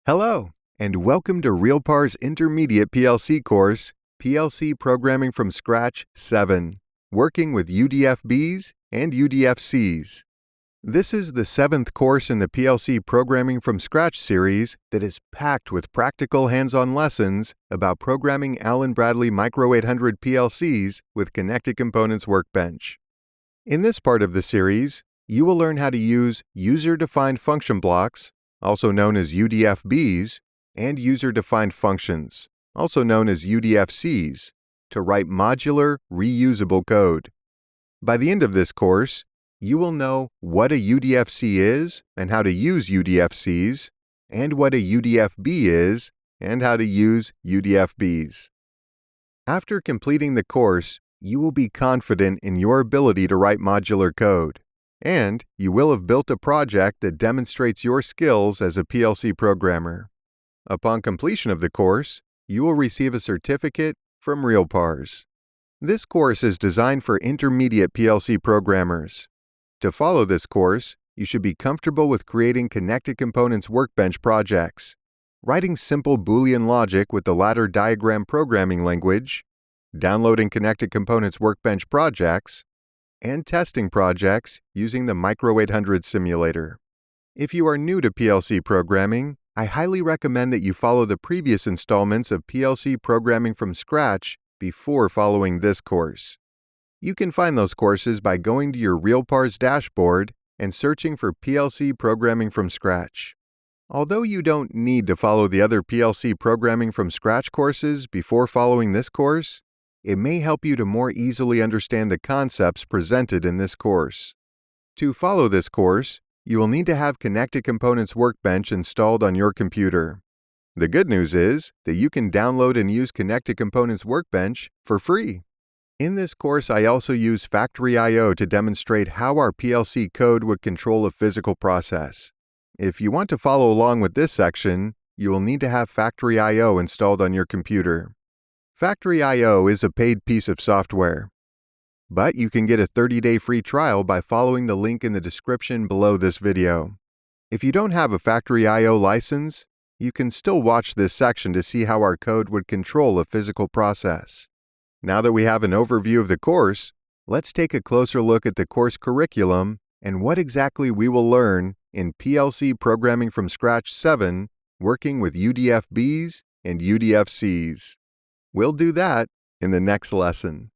Hello, and welcome to RealPars Intermediate PLC course, PLC Programming from Scratch 7, working with UDFBs and UDFCs. This is the 7th course in the PLC Programming from Scratch series that is packed with practical hands-on lessons about programming Allen Bradley Micro 800 PLCs with Connected Components Workbench. In this part of the series, you will learn how to use user-defined function blocks, also known as UDFBs, and user-defined functions, also known as UDFCs, to write modular, reusable code. By the end of this course, you will know what a UDFC is and how to use UDFCs, and what a UDFB is and how to use UDFBs. After completing the course, you will be confident in your ability to write modular code, and you will have built a project that demonstrates your skills as a PLC programmer. Upon completion of the course, you will receive a certificate from RealPars. This course is designed for intermediate PLC programmers. To follow this course, you should be comfortable with creating Connected Components Workbench projects, writing simple Boolean logic with the ladder diagram programming language, downloading Connected Components Workbench projects, and testing projects using the Micro 800 simulator. If you are new to PLC programming, I highly recommend that you follow the previous installments of PLC Programming from Scratch before following this course. You can find those courses by going to your RealPars dashboard and searching for PLC Programming from Scratch. Although you don't need to follow the other PLC Programming from Scratch courses before following this course, it may help you to more easily understand the concepts presented in this course. To follow this course, you will need to have Connected Components Workbench installed on your computer. The good news is that you can download and use Connected Components Workbench for free. In this course, I also use Factory I/O to demonstrate how our PLC code would control a physical process. If you want to follow along with this section, you will need to have Factory I/O installed on your computer. Factory I/O is a paid piece of software, but you can get a 30-day free trial by following the link in the description below this video. If you don't have a Factory I/O license, you can still watch this section to see how our code would control a physical process. Now that we have an overview of the course, let's take a closer look at the course curriculum and what exactly we will learn in PLC Programming from Scratch 7, working with UDFBs and UDFCs. We'll do that in the next lesson.